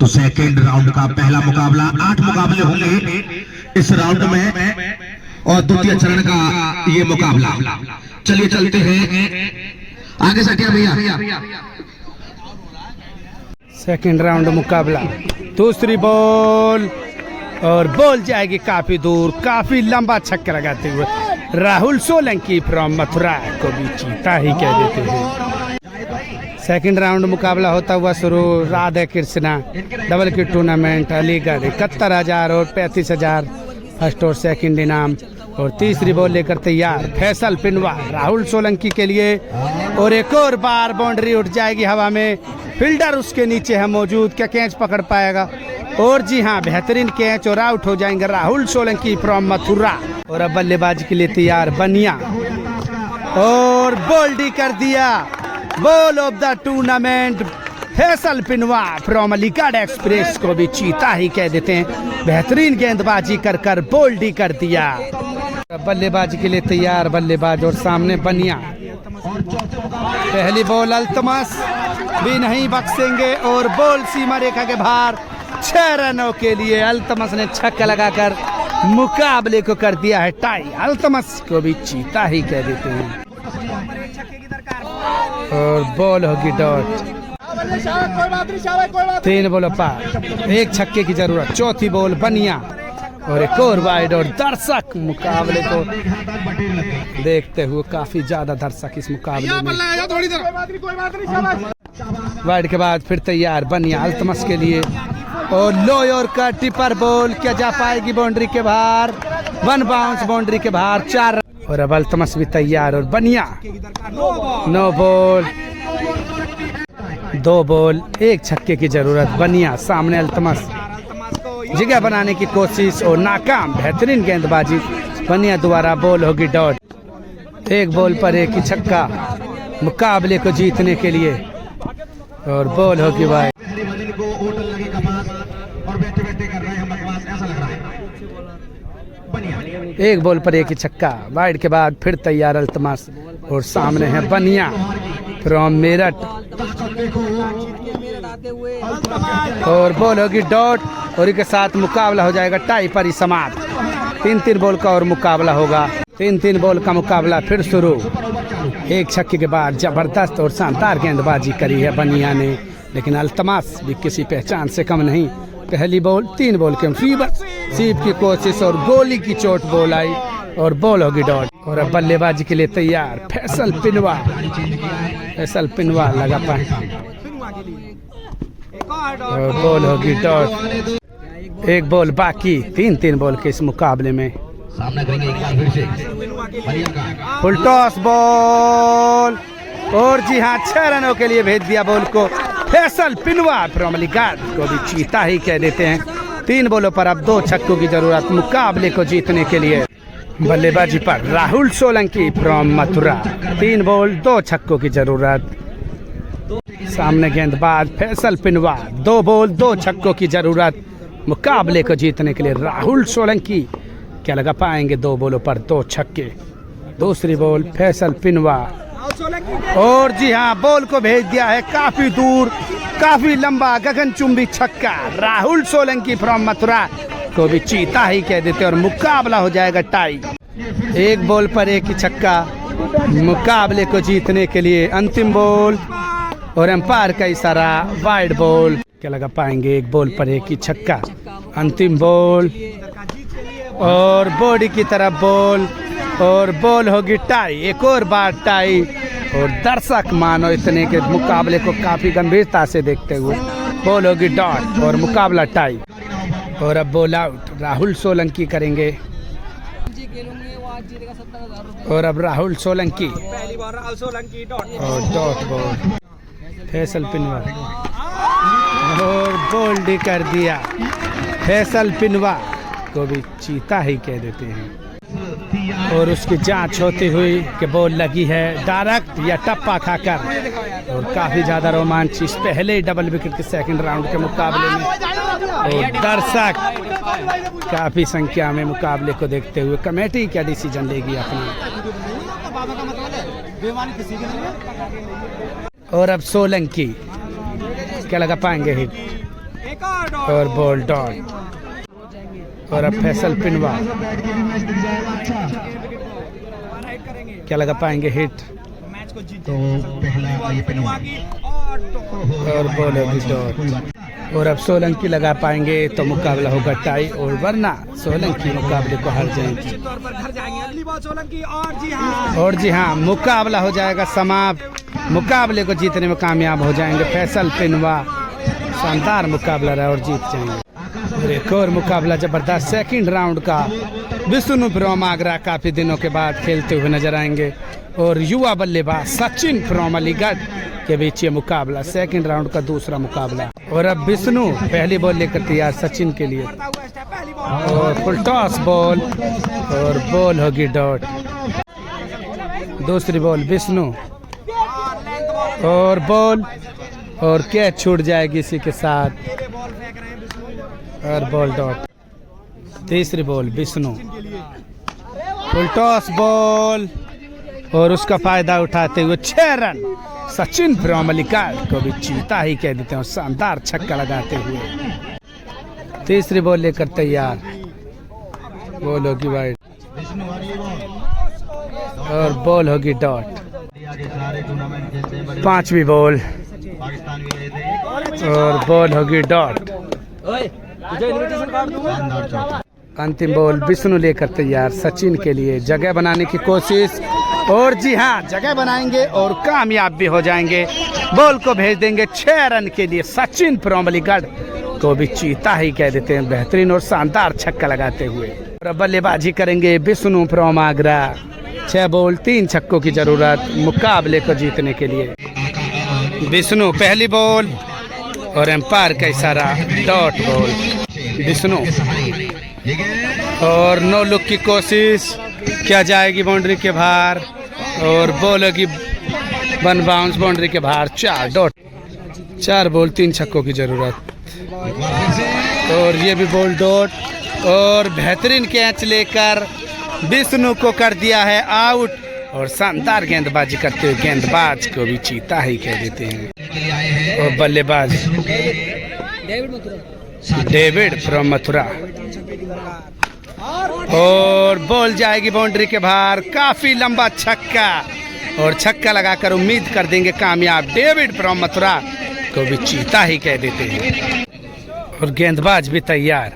तो second round का पहला मुकाबला, 8 मुकाबले होंगे इस राउंड में और द्वितीय चरण का ये मुकाबला। चलिए चलते हैं आगे सटिया भैया। सेकंड राउंड मुकाबला, दूसरी बॉल और बॉल जाएगी काफी दूर, काफी लंबा छक्का लगाते हुए राहुल सोलंकी फ्रॉम मथुरा को भी चीता ही कह देते हैं। सेकंड राउंड मुकाबला होता हुआ शुरू। राधे कृष्णा डबल की टूर्नामेंट अलीगढ़ 71,000 और 35,000 फर्स्ट और सेकंड इनाम। और तीसरी बॉल लेकर तैयार फैसल पिनवा राहुल सोलंकी के लिए, और एक और बार बाउंड्री उठ जाएगी हवा में, फील्डर उसके नीचे है मौजूद, क्या कैच पकड़ पाएगा? और जी हाँ, बेहतरीन कैच और आउट हो जाएंगे राहुल सोलंकी फ्रॉम मथुरा। और अब बल्लेबाजी के लिए तैयार बनिया, और बोल्डी कर दिया, ball of the tournament Faisal पिनवा फ्रॉम अलीगढ़ एक्सप्रेस को भी चीता ही कह देते हैं। बेहतरीन गेंदबाजी कर कर बोल्डी कर दिया। बल्लेबाजी के लिए तैयार बल्लेबाज और सामने बनिया। पहली बॉल अल्तमस भी नहीं बख्शेंगे और बॉल सीमा रेखा के बाहर 6 रनों के लिए अल्तमस ने छक्का लगाकर मुकाबले को कर दिया है टाई। अल्तमस को भी चीता ही कह देते हैं। और बॉल होगी डॉट। 3 बॉल पार, 1 छक्के की जरूरत। चौथी बॉल बनिया और एक और वाइड। और दर्शक मुकाबले को देखते हुए, काफी ज्यादा दर्शक इस मुकाबले में। वाइड के बाद फिर तैयार बनिया अल्तमस के लिए, और लोयर का टिपर बॉल, क्या जा पाएगी बाउंड्री के बाहर? 1 बाउंस बाउंड्री के बाहर, 4। और अब अल्तमस भी तैयार और बनिया। 9 बॉल 2 बॉल 1 छक्के की जरूरत। बनिया सामने अल्तमस, जगह बनाने की कोशिश और नाकाम। बेहतरीन गेंदबाजी बनिया द्वारा, बॉल होगी डॉट। 1 बॉल पर 1 ही छक्का मुकाबले को जीतने के लिए, और बॉल होगी वाइड। 1 बॉल पर 1 ही छक्का। वाइड के बाद फिर तैयार अल्तमस, और सामने है बनिया फ्रॉम मेरठ, और बॉल होगी डॉट। और इसके साथ मुकाबला हो जाएगा टाई पर ही समाप्त। 3-3 बॉल का और मुकाबला होगा। 3-3 बॉल का मुकाबला फिर शुरू। 1 छक्के के बाद जबरदस्त और शानदार गेंदबाजी करी है बनिया ने, लेकिन अल्तमस भी किसी पहचान से कम नहीं। पहली बॉल 3 बॉल के सीप की कोशिश और गोली की चोट बॉल आई, और बॉल होगी डॉट। और अब बल्लेबाजी के लिए तैयार फैसल पिनवा। फैसल पिनवा लगा पाए, और बॉल होगी डॉट। 1 बॉल बाकी। 3-3 बॉल के इस मुकाबले में। फुल टॉस बॉल, और जी हाँ, 6 रनों के लिए भेज दिया बॉल को फैसल पिनवा फ्रॉम अलीगढ़ को भी चीता ही कह देते हैं। 3 बॉलों पर अब 2 छक्कों की जरूरत मुकाबले को जीतने के लिए। बल्लेबाजी पर राहुल सोलंकी फ्रॉम मथुरा। 3 बॉल 2 छक्कों की जरूरत। सामने गेंदबाज फैसल पिनवा। 2 बॉल 2 छक्कों की जरूरत मुकाबले को जीतने के लिए। राहुल सोलंकी क्या लगा पाएंगे? 2 बॉलों पर 2 छक्के। दूसरी बॉल फैसल पिनवा, और जी हाँ, बॉल को भेज दिया है काफी दूर, काफी लंबा गगनचुंबी छक्का। राहुल सोलंकी फ्रॉम मथुरा को भी चीता ही कह देते, और मुकाबला हो जाएगा टाई। 1 बॉल पर 1 ही छक्का मुकाबले को जीतने के लिए। अंतिम बॉल, और एम्पायर का इशारा वाइड बॉल। क्या लगा पाएंगे? 1 बॉल पर 1 ही छक्का। अंतिम बॉल, और बॉडी की तरफ बॉल, और बॉल होगी टाई। एक और बार टाई, और दर्शक मानो इतने के मुकाबले को काफी गंभीरता से देखते हुए, बॉल होगी डॉट और मुकाबला टाई। और अब बॉल आउट राहुल सोलंकी करेंगे, और अब राहुल सोलंकी और डॉट बॉल फैसल पिनवा, और बोल्ड कर दिया। फैसल पिनवा को भी चीता ही कह देते हैं। और उसकी जांच होती हुई कि बॉल लगी है डायरेक्ट या टप्पा खाकर, और काफ़ी ज़्यादा रोमांच इस पहले डबल विकेट के सेकंड राउंड के मुकाबले में। और दर्शक काफ़ी संख्या में मुकाबले को देखते हुए कमेटी क्या डिसीजन लेगी अपना। और अब सोलंकी क्या लगा पाएंगे हिट, और बॉल डॉट। और अब फैसल पिनवा, क्या लगा पाएंगे हिट, तो पहला ये पिनवा और बॉल होगी डॉट। और अब सोलंकी लगा पाएंगे तो मुकाबला होगा टाई, और वरना सोलंकी मुकाबले को हार जाएंगे। और जी हाँ, मुकाबला हो जाएगा समाप्त, मुकाबले को जीतने में कामयाब हो जाएंगे फैसल पिनवा। शानदार मुकाबला रहा और जीत जाएंगे। और एक और मुकाबला जबरदस्त सेकंड राउंड का, विष्णु फ्रॉम आगरा काफी दिनों के बाद खेलते हुए नजर आएंगे, और युवा बल्लेबाज सचिन फ्रॉम अलीगढ़ के बीच ये मुकाबला, सेकंड राउंड का दूसरा मुकाबला। और अब विष्णु पहली बॉल लेकर तैयार सचिन के लिए, और फुल टॉस बॉल, और बॉल होगी डॉट। दूसरी बॉल विष्णु, और बॉल, और कैच छूट जाएगी इसी के साथ, और बॉल डॉट। तीसरी ball Vishnu, full toss ball, और उसका फायदा उठाते हुए 6 रन सचिन फ्रॉम अलीगढ़ को भी चीता ही कह देते हैं, शानदार छक्का लगाते हुए। तीसरी बॉल लेकर तैयार, बॉल होगी वाइड, और बॉल होगी डॉट। पांचवी बॉल, और बॉल होगी डॉट। अंतिम बॉल विष्णु लेकर तैयार सचिन के लिए, जगह बनाने की कोशिश, और जी हाँ जगह बनाएंगे और कामयाब भी हो जाएंगे। बॉल को भेज देंगे 6 रन के लिए सचिन फ्रॉम अलीगढ़ को भी चीता ही कह देते हैं, बेहतरीन और शानदार छक्का लगाते हुए। और बल्लेबाजी करेंगे विष्णु फ्रॉम आगरा। 6 बॉल 3 छक्कों की जरूरत मुकाबले को जीतने के लिए। विष्णु पहली बॉल, और एम्पायर का इशारा डॉट बॉल विष्णु, और नो लुक की कोशिश, क्या जाएगी बाउंड्री के बाहर, और बॉल होगी 1 बाउंस बाउंड्री के बाहर। 4 डॉट, 4 बॉल 3 छक्कों की जरूरत, और ये भी बॉल डॉट, और बेहतरीन कैच लेकर विष्णु को कर दिया है आउट, और शानदार गेंदबाजी करते हुए गेंदबाज को भी चीता ही कह देते हैं। और बल्लेबाज डेविड फ्रॉम मथुरा, और बॉल जाएगी बाउंड्री के बाहर, काफी लंबा छक्का, और छक्का लगाकर उम्मीद कर देंगे कामयाब। डेविड फ्रॉम मथुरा को भी चीता ही कह देते हैं। और गेंदबाज भी तैयार,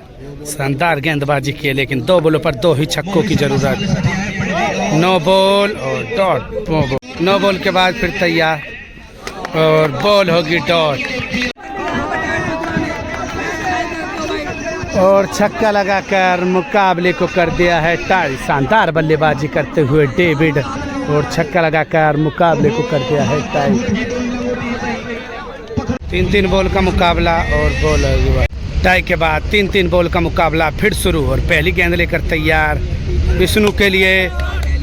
शानदार गेंदबाजी की, लेकिन 2 बॉलों पर 2 ही छक्कों की जरूरत। 9 बॉल और डॉट, 9 बॉल के बाद फिर तैयार, और बॉल होगी डॉट, और छक्का लगाकर मुकाबले को कर दिया है टाई। शानदार बल्लेबाजी करते हुए डेविड, और छक्का लगाकर मुकाबले को कर दिया है टाई। 3-3 बॉल का मुकाबला, और बॉल होगी टाई के बाद 3-3 बॉल का मुकाबला फिर शुरू। और पहली गेंद लेकर तैयार विष्णु के लिए,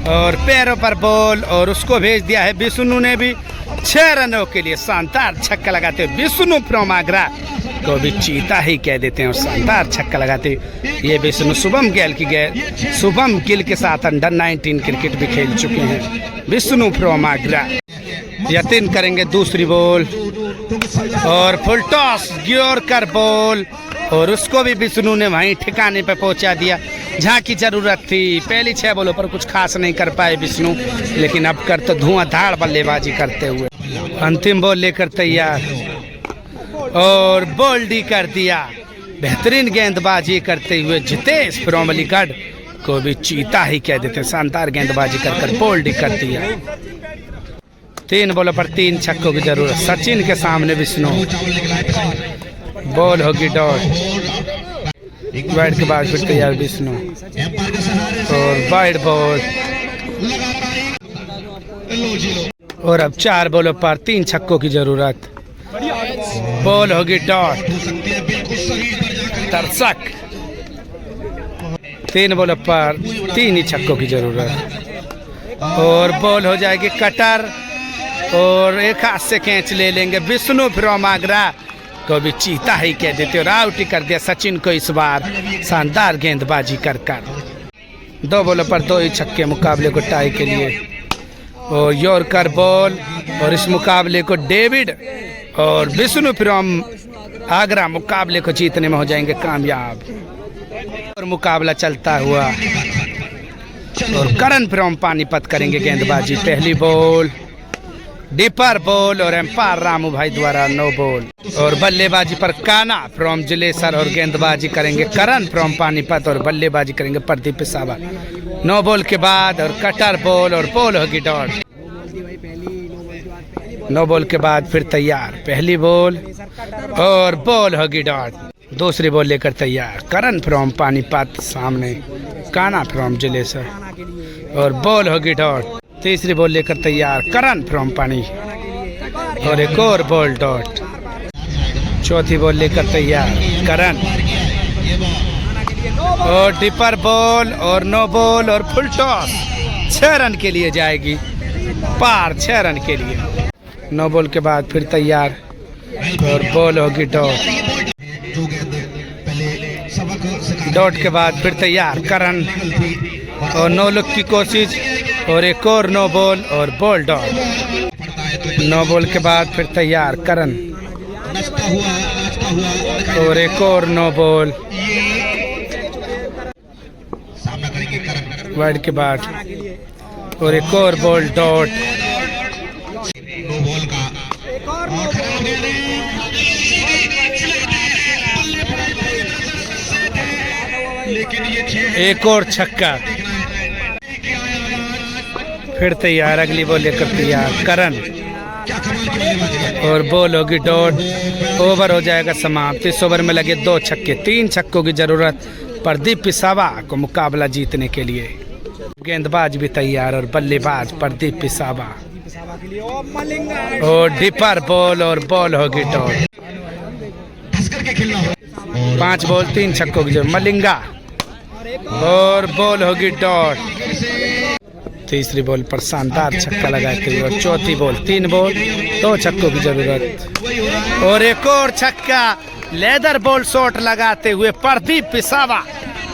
और पैरों पर बॉल, और उसको भेज दिया है विष्णु ने भी 6 रनों के लिए। शानदार छक्का लगाते हुए विष्णु फ्रॉम आगरा को भी चीता ही कह देते हैं, और शानदार छक्का लगाते ये विष्णु शुभम गिल के साथ अंडर 19 क्रिकेट भी खेल चुके हैं विष्णु फ्रॉम आगरा। यकीन करेंगे दूसरी बॉल, और फुल टॉस गिर कर बॉल, और उसको भी विष्णु ने वहीं ठिकाने पे पहुंचा दिया जहां की जरूरत थी। पहली 6 बॉलों पर कुछ खास नहीं कर पाए विष्णु, लेकिन अब कर तो धुआंधार बल्लेबाजी करते हुए। अंतिम बॉल लेकर तैयार, और बोल्डी कर दिया, बेहतरीन गेंदबाजी करते हुए जितेश फ्रॉम अलीगढ़ को भी चीता ही कह देते, शानदार गेंदबाजी कर बोल्डी कर दिया। 3 बॉलों पर 3 छक्कों की जरूरत सचिन के सामने विष्णु, बॉल होगी डॉट, वाइड के बाद फिर तैयार विष्णु, और वाइड बॉल, और अब 4 बॉलों पर 3 छक्कों की जरूरत, बॉल होगी डॉट, दर्शक 3 बॉलों पर 3 ही छक्कों की जरूरत, और बॉल हो जाएगी कटर, और एक हाथ से कैच ले लेंगे विष्णु फ्रॉम आगरा को भी चीता ही कह देते, और आउट ही कर दिया सचिन को इस बार शानदार गेंदबाजी कर 2 बॉलों पर 2 ही छक्के मुकाबले को टाई के लिए, और यॉर्कर बॉल, और इस मुकाबले को डेविड और विष्णु फ्रॉम आगरा मुकाबले को जीतने में हो जाएंगे कामयाब। और मुकाबला चलता हुआ और करण फ्रॉम पानीपत करेंगे गेंदबाजी। पहली बॉल डिपर बॉल और एम्पायर रामू भाई द्वारा नो बॉल। और बल्लेबाजी पर काना फ्रॉम जिलेसर और गेंदबाजी करेंगे करण फ्रॉम पानीपत और बल्लेबाजी करेंगे प्रदीप पिसावा। नो बॉल के बाद और कटर बॉल और बॉल होगी डॉट। नो बॉल के बाद फिर तैयार, पहली बॉल और बॉल होगी डॉट। दूसरी बॉल लेकर तैयार, करण फ्रॉम पानीपत सामने काना फ्रॉम जिलेसर और बॉल होगी डॉट। तीसरी बॉल लेकर तैयार, करण फ्रॉम पानी और एक और बॉल डॉट। चौथी बॉल लेकर तैयार, करण और डिपर बॉल और नो बॉल और फुल टॉस। 6 रन के लिए जाएगी पार, 6 रन के लिए। नो बॉल के बाद फिर तैयार और बॉल होगी डॉट। डॉट के बाद फिर तैयार, करण और नो लुक की कोशिश और एक और नो बॉल और बॉल डॉट। नो बॉल के बाद फिर तैयार, करण और एक और नो बॉल। वाइड के बाद और एक और बॉल डॉट। एक और छक्का। फिर तैयार, अगली बॉल लेकर तैयार, करण और बॉल होगी डॉट। ओवर हो जाएगा समाप्त। इस ओवर में लगे 2 छक्के। 3 छक्कों की जरूरत प्रदीप पिसावा को मुकाबला जीतने के लिए। गेंदबाज भी तैयार और बल्लेबाज प्रदीप पिसावा और डिपर बॉल और बॉल होगी डॉट। 5 बॉल 3 छक्कों की जरूरत। मलिंगा और बॉल होगी डॉट। तीसरी बॉल पर शानदार छक्का लगाते हुए और चौथी बॉल 3 बॉल 2 छक्कों की जरूरत और एक और छक्का। लेदर बॉल शॉट लगाते हुए प्रदीप पिसावा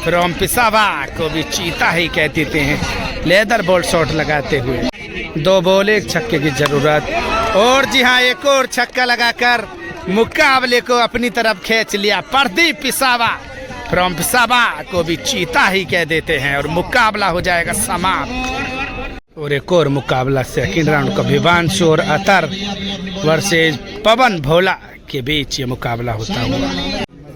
फ्रॉम पिसावा को भी चीता ही कह देते हैं। लेदर बॉल शॉट लगाते हुए 2 बॉल 1 छक्के की जरूरत। और जी हाँ, एक और छक्का लगाकर मुकाबले को अपनी तरफ खींच लिया। प्रदीप पिसावा फ्रॉम पिसावा को भी चीता ही कह देते हैं और मुकाबला हो जाएगा समाप्त। और एक और मुकाबला सेकंड राउंड का विभांशु और अतर वर्सेज पवन भोला के बीच ये मुकाबला होता हुआ।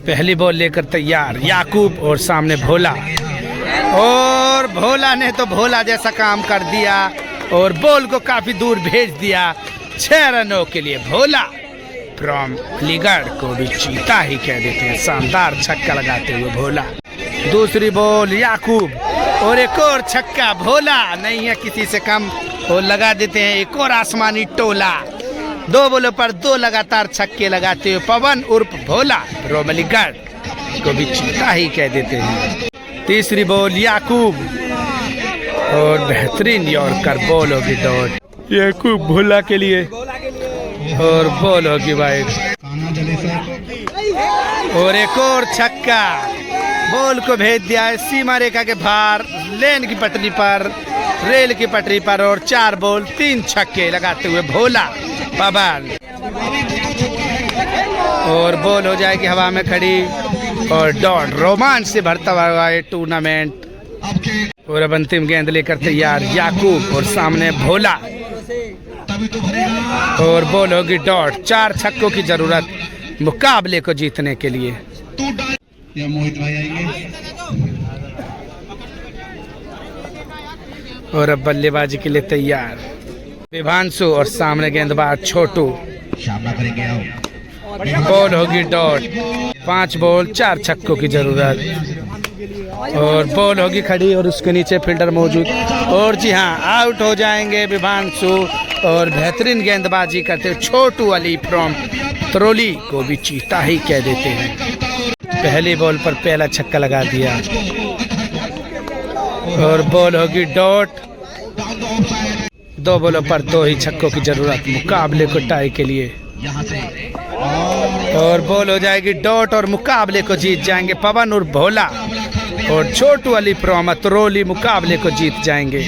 पहली बॉल लेकर तैयार, याकूब और सामने भोला। और भोला ने तो भोला जैसा काम कर दिया और बॉल को काफी दूर भेज दिया। 6 रनों के लिए भोला फ्रॉम अलीगढ़ को भी चीता ही कह देते हैं। शानदार छक्का लगाते हुए भोला। दूसरी बॉल याकूब और एक और छक्का। भोला नहीं है किसी से कम और लगा देते हैं एक और आसमानी टोला। 2 बॉलों पर 2 लगातार छक्के लगाते हुए पवन उर्फ भोला फ्रॉम अलीगढ़ को भी चीता ही कह देते हैं। तीसरी बॉल याकूब और बेहतरीन यॉर्कर, बॉल होगी डॉट। याकूब भोला के लिए और बॉल होगी वाइड। और एक और छक्का। बॉल को भेज दिया है सीमा रेखा के बाहर, लेन की पटरी पर, रेल की पटरी पर। और 4 बॉल 3 छक्के लगाते हुए भोला पवन। और बॉल हो जाएगी हवा में खड़ी और डॉट। रोमांच से भरता हुआ ये टूर्नामेंट। और अब अंतिम गेंद लेकर तैयार, याकूब और सामने भोला और बॉल होगी डॉट। 4 छक्कों की जरूरत मुकाबले को जीतने के लिए। मोहित भाई आएंगे। और अब बल्लेबाजी के लिए तैयार विभांशु और सामने गेंदबाज छोटू। सामना करेंगे। बॉल होगी डॉट। 5 बॉल 4 छक्कों की जरूरत और बॉल होगी खड़ी और उसके नीचे फील्डर मौजूद। और जी हाँ, आउट हो जाएंगे विभांशु और बेहतरीन गेंदबाजी करते हुए छोटू अली फ्रॉम तरोली को भी चीता ही कह देते हैं। पहली बॉल पर पहला छक्का लगा दिया और बॉल होगी डॉट। 2 बॉलों पर 2 ही छक्कों की जरूरत मुकाबले को टाई के लिए। और बॉल हो जाएगी डॉट और मुकाबले को जीत जाएंगे पवन और भोला। और छोटू अली फ्रॉम तरोली मुकाबले को जीत जाएंगे।